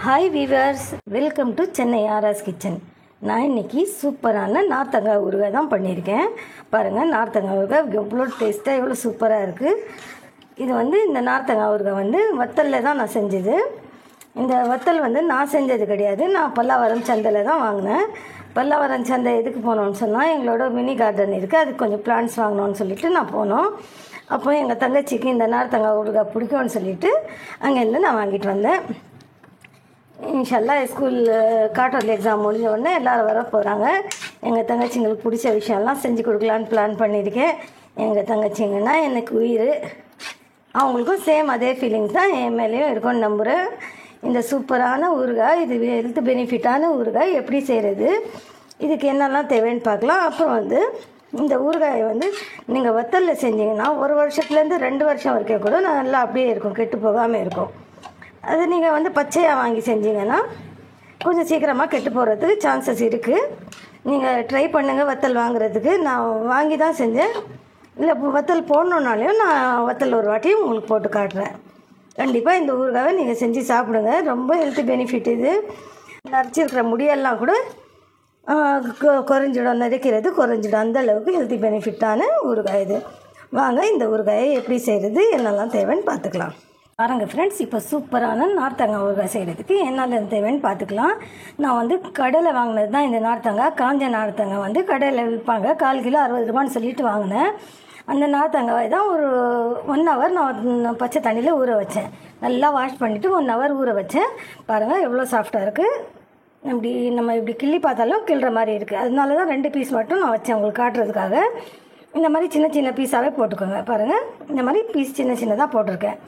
Hi viewers, welcome to Chennai RRs kitchen. நான் இன்றைக்கி சூப்பரான நார்த்தங்காய் ஊறுகாய் தான் பண்ணியிருக்கேன். பாருங்கள், நார்த்தங்காய் ஊறுகாய் எவ்வளோ டேஸ்ட்டாக எவ்வளோ சூப்பராக இருக்குது. இது இந்த நார்த்தங்காய் ஊறுகாய் வத்தலில் தான் நான் செஞ்சது. இந்த வத்தல் நான் செஞ்சது கிடையாது. நான் பல்லாவரம் சந்தையில் தான் வாங்கினேன். பல்லாவரம் சந்தை எதுக்கு போனோன்னு சொன்னால், எங்களோட மினி கார்டன் இருக்குது, அதுக்கு கொஞ்சம் பிளான்ட்ஸ் வாங்கணும்னு சொல்லிட்டு நான் போனோம். அப்போ எங்கள் தங்கச்சிக்கு இந்த நார்த்தங்காய் ஊறுகாய் பிடிக்கும்னு சொல்லிவிட்டு அங்கேருந்து நான் வாங்கிட்டு வந்தேன். இன்ஷால்லா ஸ்கூல் குவார்ட்டர்லி எக்ஸாம் முடிஞ்ச உடனே எல்லோரும் வர போகிறாங்க. எங்கள் தங்கச்சிங்களுக்கு பிடிச்ச விஷயம்லாம் செஞ்சு கொடுக்கலான்னு பிளான் பண்ணியிருக்கேன். எங்கள் தங்கச்சிங்கன்னா எனக்கு உயிர். அவங்களுக்கும் சேம் அதே ஃபீலிங்ஸ் தான் என் மேலேயும் இருக்கும்னு நம்புகிறேன். இந்த சூப்பரான ஊறுகாய், இது ஹெல்த் பெனிஃபிட்டான ஊறுகாய் எப்படி செய்கிறது, இதுக்கு என்னெல்லாம் தேவைன்னு பார்க்கலாம். அப்புறம் இந்த ஊறுகாயை நீங்கள் வத்தலில் செஞ்சிங்கன்னா 1 வருஷத்துலேருந்து 2 வருஷம் வரைக்கும் கூட நல்லா அப்படியே இருக்கும், கெட்டு போகாமல் இருக்கும். அது நீங்கள் பச்சையாக வாங்கி செஞ்சிங்கன்னா கொஞ்சம் சீக்கிரமாக கெட்டு போகிறதுக்கு சான்சஸ் இருக்குது. நீங்கள் ட்ரை பண்ணுங்கள் வத்தல் வாங்குறதுக்கு. நான் வாங்கி தான் செஞ்சேன். இல்லை வத்தல் போடணுன்னாலையும் நான் வத்தல் ஒரு வாட்டி உங்களுக்கு போட்டு காட்டுறேன். கண்டிப்பாக இந்த ஊறுகாவை நீங்கள் செஞ்சு சாப்பிடுங்க. ரொம்ப ஹெல்த் பெனிஃபிட் இது. நரைச்சிருக்கிற முடியெல்லாம் கூட குறைஞ்சிடும், நரைக்கிறது குறைஞ்சிடும். அந்தளவுக்கு ஹெல்த்தி பெனிஃபிட்டான ஊறுகாய் இது. வாங்க இந்த ஊறுகாயை எப்படி செய்கிறது, என்னெல்லாம் தேவைன்னு பார்த்துக்கலாம். பாருங்க ஃப்ரெண்ட்ஸ், இப்போ சூப்பரான நார்த்தங்காய் ஊறுகாய் செய்கிறதுக்கு என்னென்ன தேவைன்னு பார்த்துக்கலாம். நான் கடையில் வாங்கினது தான் இந்த நார்த்தங்காய். காஞ்ச நார்த்தங்காய் கடையில் விற்பாங்க, 1/4 கிலோ 60 ரூபான்னு சொல்லிட்டு வாங்கினேன். அந்த நார்த்தங்காய் தான் ஒரு 1 ஹவர் நான் பச்சை தண்ணியில் ஊற வச்சேன். நல்லா வாஷ் பண்ணிவிட்டு 1 ஹவர் ஊற வச்சேன். பாருங்கள் எவ்வளோ சாஃப்டாக இருக்குது. நம்ம இப்படி கிள்ளி பார்த்தாலும் கிள்ளுற மாதிரி இருக்குது. அதனால தான் 2 பீஸ் மட்டும் நான் வச்சேன் உங்களுக்கு காட்டுறதுக்காக. இந்த மாதிரி சின்ன சின்ன பீஸாகவே போட்டுக்கோங்க. பாருங்கள், இந்த மாதிரி பீஸ் சின்ன சின்னதாக போட்டிருக்கேன்.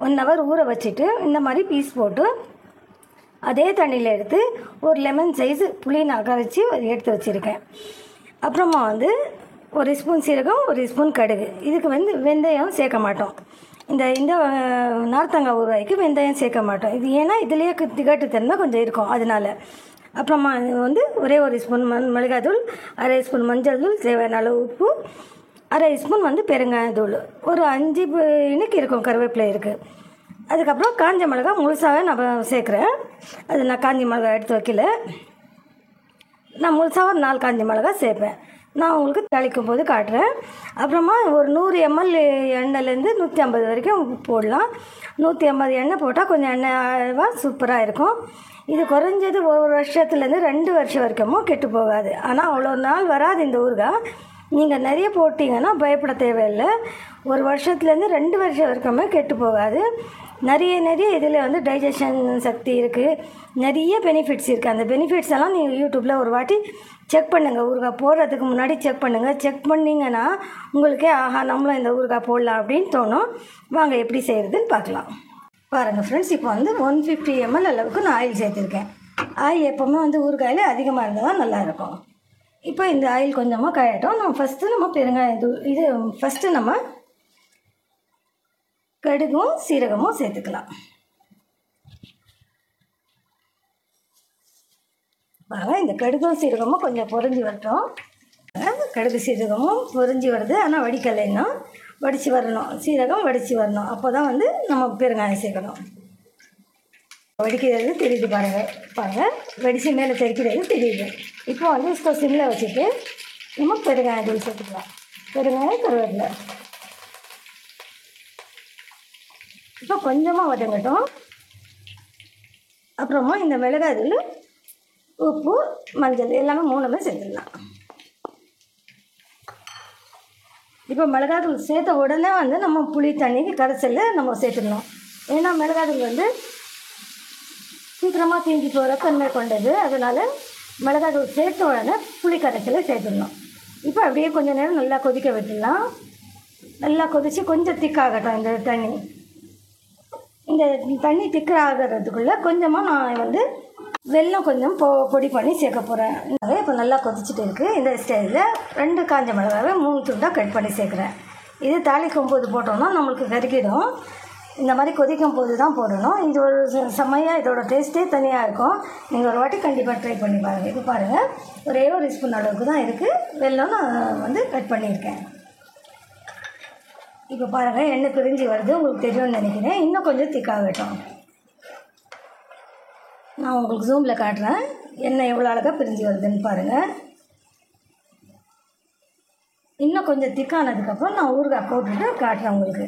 1 ஹவர் ஊற வச்சுட்டு இந்த மாதிரி பீஸ் போட்டு அதே தண்ணியில் எடுத்து ஒரு லெமன் சைஸ் புளி நான் கரைச்சி எடுத்து வச்சுருக்கேன். அப்புறமா 1 ஸ்பூன் சீரகம், 1 ஸ்பூன் கடுகு. இதுக்கு வெந்தயம் சேர்க்க மாட்டோம். இந்த நார்த்தங்காய் ஊறுகாய்க்கு வெந்தயம் சேர்க்க மாட்டோம். இது ஏன்னா இதுலேயே திகட்டு தன்மை கொஞ்சம் இருக்கும், அதனால். அப்புறமா ஒரே 1 ஸ்பூன் மிளகாய்த்தூள், 1/2 ஸ்பூன் மஞ்சள் தூள், தேவையான அளவு உப்பு, 1/2 ஸ்பூன் பெருங்காயத்தூள், ஒரு 5 இனுக்கு இருக்கும் கருவேப்பிலை இருக்குது. அதுக்கப்புறம் காஞ்ச மிளகாய் முழுசாகவே நான் சேர்க்குறேன். அது நான் காஞ்ச மிளகாய் எடுத்து வைக்கல. நான் முழுசாக ஒரு 4 காஞ்ச மிளகாய் சேர்ப்பேன். நான் உங்களுக்கு தாளிக்கும் போது காட்டுறேன். அப்புறமா ஒரு 100 ml எண்ணெயிலேருந்து 150 வரைக்கும் போடலாம். 150 எண்ணெய் போட்டால் கொஞ்சம் எண்ணெய்வாக சூப்பராக இருக்கும். இது குறைஞ்சது 1 வருஷத்துலேருந்து 2 வருஷம் வரைக்கும் கெட்டு போகாது. ஆனால் அவ்வளோ நாள் வராது இந்த ஊறுகாய். நீங்கள் நிறைய போட்டிங்கன்னா பயப்பட தேவையில்லை. 1 வருஷத்துலேருந்து 2 வருஷம் வரைக்குமே கெட்டு போகாது. நிறைய இதில் டைஜஷன் சக்தி இருக்குது, நிறைய பெனிஃபிட்ஸ் இருக்குது. அந்த பெனிஃபிட்ஸ் எல்லாம் நீங்கள் யூடியூப்பில் ஒரு வாட்டி செக் பண்ணுங்கள். ஊறுகாய் போடுறதுக்கு முன்னாடி செக் பண்ணுங்கள். செக் பண்ணிங்கன்னா உங்களுக்கே ஆஹா நம்மளும் இந்த ஊறுகாய் போடலாம் அப்படின்னு தோணும். வாங்க எப்படி செய்கிறதுன்னு பார்க்கலாம். பாருங்கள் ஃப்ரெண்ட்ஸ், இப்போ 150 ml அளவுக்கு நான் ஆயில் சேர்த்துருக்கேன். ஆயில் எப்போவுமே ஊறுகாயில் அதிகமாக இருந்தால் தான் நல்லாயிருக்கும். இப்போ இந்த ஆயில் கொஞ்சமாக காயட்டும். நம்ம பெருங்காயம் ஃபஸ்ட்டு நம்ம கடுகும் சீரகமும் சேர்த்துக்கலாம். பாருங்கள், இந்த கடுகும் சீரகமும் கொஞ்சம் பொரிஞ்சு வரட்டும். கடுகு சீரகமும் பொரிஞ்சு வருது, ஆனால் வடிக்கலைன்னா வடித்து வரணும். சீரகம் வடித்து வரணும். அப்போ தான் நம்ம பெருங்காயம் சேர்க்கணும். வடிக்கிறது தெரியுது பாருங்கள் வெடிச்சு மேலே தெரிக்கிறது தெரியுது. இப்போ இப்போ சிம்மில் வச்சுட்டு நம்ம பெருங்காயத்தூள் சேர்த்துக்கலாம். பெருங்காயம், கருவேப்பிலை. இப்போ கொஞ்சமாக வதங்கட்டும். அப்புறமா இந்த மிளகாய்த்தூள், உப்பு, மஞ்சள் எல்லாமே 3மே சேர்த்துடலாம். இப்போ மிளகாய்த்தூள் சேர்த்த உடனே நம்ம புளி தண்ணிக்கு கரைசலில் நம்ம சேர்த்துடணும். ஏன்னா மிளகாய்த்தூள் சீக்கிரமாக தீஞ்சி போகிற தன்மை கொண்டது. அதனால் மிளகாய்த்தூள் சேர்த்த உடனே புளி கரைசலை சேர்த்துடணும். இப்போ அப்படியே கொஞ்சம் நேரம் நல்லா கொதிக்க விட்டுடலாம். நல்லா கொதித்து கொஞ்சம் திக்காகட்டும் இந்த தண்ணி. இந்த தண்ணி திக்காகிறதுக்குள்ளே கொஞ்சமாக நான் வெல்லம் கொஞ்சம் பொடி பண்ணி சேர்க்க போகிறேன். இப்போ நல்லா கொதிச்சுட்டு இருக்குது. இந்த ஸ்டைலில் 2 காஞ்ச மிளகாவை 3 துண்டாக கட் பண்ணி சேர்க்குறேன். இது தாளிக்கும் போது போட்டோம்னா நம்மளுக்கு கருக்கிடும். இந்த மாதிரி கொதிக்கும் போது தான் போடணும். இது ஒரு செம்மையாக இதோட டேஸ்ட்டே தனியாக இருக்கும். நீங்கள் ஒரு வாட்டி கண்டிப்பாக ட்ரை பண்ணி பாருங்கள். இப்போ பாருங்கள், ஒரே 1 ஸ்பூன் அளவுக்கு தான் இருக்குது வெல்லம் நான் கட் பண்ணியிருக்கேன். இப்போ பாருங்கள், எண்ணெய் பிரிஞ்சு வருது, உங்களுக்கு தெரியும்னு நினைக்கிறேன். இன்னும் கொஞ்சம் திக்காகட்டும். நான் உங்களுக்கு ஜூமில் காட்டுறேன், எண்ணெய் எவ்வளோ அழகாக பிரிஞ்சு வருதுன்னு பாருங்கள். இன்னும் கொஞ்சம் திக்கானதுக்கப்புறம் நான் ஊறுகாய் போட்டுட்டு காட்டுறேன் உங்களுக்கு.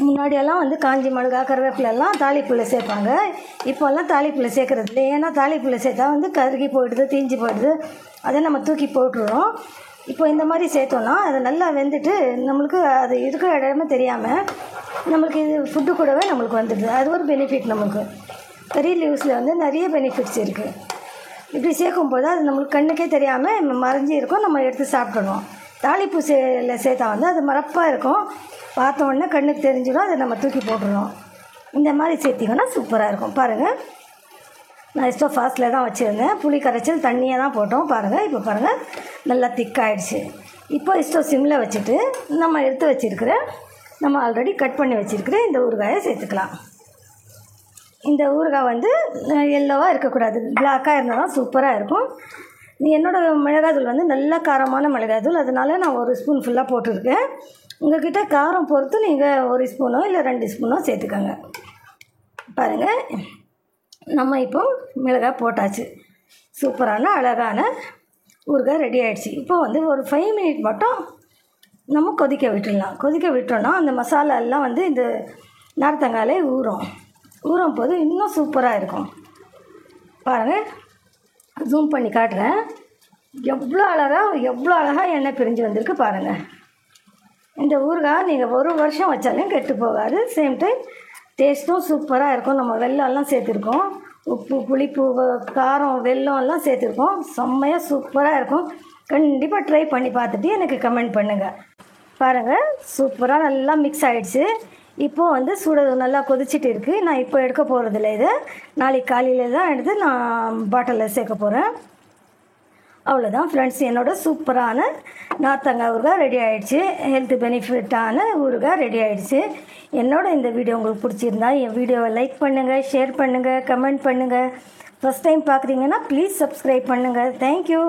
முன்னாடியெல்லாம் வந்து காஞ்சி மிளகாய் கருவேப்பிலெல்லாம் தாளிப்புள்ள சேர்ப்பாங்க. இப்போல்லாம் தாளிப்புள்ள சேர்க்குறது இல்லை. ஏன்னா தாளிப்புள்ள சேர்த்தா வந்து கருகி போயிடுது, தீஞ்சு போயிடுது, அதை நம்ம தூக்கி போட்டுடுறோம். இப்போ இந்த மாதிரி சேர்த்தோன்னா அது நல்லா வெந்துட்டு நம்மளுக்கு அது இருக்கிற இடமே தெரியாமல் நம்மளுக்கு இது ஃபுட்டு கூடவே நம்மளுக்கு வந்துடுது. அது ஒரு பெனிஃபிட். நம்மளுக்கு கறி லீவ்ஸில் வந்து நிறைய பெனிஃபிட்ஸ் இருக்குது. இப்படி சேர்க்கும்போது அது நம்மளுக்கு கண்ணுக்கே தெரியாமல் மறைஞ்சி இருக்கும், நம்ம எடுத்து சாப்பிடணும். தாளிப்பு சேர்த்தா வந்து அது மரப்பாக இருக்கும், பார்த்த உடனே கண்ணுக்கு தெரிஞ்சிடும், அதை நம்ம தூக்கி போட்டுருவோம். இந்த மாதிரி சேர்த்திங்கன்னா சூப்பராக இருக்கும். பாருங்கள், நான் ஸ்டவ் ஃபாஸ்ட்டில் தான் வச்சுருந்தேன். புளி கரைச்சல் தண்ணியாக தான் போட்டோம். பாருங்கள், இப்போ பாருங்கள் நல்லா திக்காகிடுச்சு. இப்போ ஸ்டவ் சிம்மில் வச்சுட்டு நம்ம எடுத்து வச்சுருக்கிற, நம்ம ஆல்ரெடி கட் பண்ணி வச்சுருக்கிற இந்த ஊறுகாயை சேர்த்துக்கலாம். இந்த ஊறுகாய் வந்து எல்லோவாக இருக்கக்கூடாது, பிளாக்காக இருந்தால் தான் சூப்பராக இருக்கும். என்னோடய மிளகாய்த்தூள் வந்து நல்ல காரமான மிளகாய்த்தூள், அதனால நான் 1 ஸ்பூன் ஃபுல்லாக போட்டிருக்கேன். உங்கள்கிட்ட காரம் பொறுத்து நீங்கள் 1 ஸ்பூனோ இல்லை 2 ஸ்பூனோ சேர்த்துக்கோங்க. பாருங்கள், நம்ம இப்போ மிளகாய் போட்டாச்சு. சூப்பரான அழகான ஊறுகாய் ரெடி ஆகிடுச்சு. இப்போ வந்து ஒரு 5 மினிட் மட்டும் நம்ம கொதிக்க விட்டுடலாம். கொதிக்க விட்டோன்னா அந்த மசாலா எல்லாம் வந்து இந்த நார்த்தங்காயிலே ஊறும் போது இன்னும் சூப்பராக இருக்கும். பாருங்கள், ஜூம் பண்ணி காட்டுறேன். எவ்வளோ அழகாக எண்ணெய் பிரிஞ்சு வந்திருக்கு பாருங்கள். இந்த ஊறுகாய் நீங்கள் 1 வருஷம் வச்சாலும் கெட்டு போகாது. சேம் டைம் டேஸ்ட்டும் சூப்பராக இருக்கும். நம்ம வெல்லம்லாம் சேர்த்துருக்கோம், உப்பு, புளிப்பு, காரம், வெல்லம் எல்லாம் சேர்த்துருக்கோம். செம்மையாக சூப்பராக இருக்கும். கண்டிப்பாக ட்ரை பண்ணி பார்த்துட்டு எனக்கு கமெண்ட் பண்ணுங்கள். பாருங்கள், சூப்பராக நல்லா மிக்ஸ் ஆகிடுச்சு. இப்போது வந்து நல்லா கொதிச்சிட்டு இருக்குது. நான் இப்போ எடுக்க போகிறதில்ல, இதை நாளைக்கு காலையில் தான் எடுத்து நான் பாட்டிலில் சேர்க்க போகிறேன். அவ்வளோதான் ஃப்ரெண்ட்ஸ், என்னோடய சூப்பரான நார்த்தங்காய் ஊறுகாய் ரெடி ஆகிடுச்சு. ஹெல்த் பெனிஃபிட்டான ஊறுகாய் ரெடி ஆகிடுச்சு. என்னோட இந்த வீடியோ உங்களுக்கு பிடிச்சிருந்தா என் வீடியோவை லைக் பண்ணுங்கள், ஷேர் பண்ணுங்கள், கமெண்ட் பண்ணுங்கள். ஃபஸ்ட் டைம் பார்க்குறீங்கன்னா ப்ளீஸ் சப்ஸ்கிரைப் பண்ணுங்கள். தேங்க்யூ.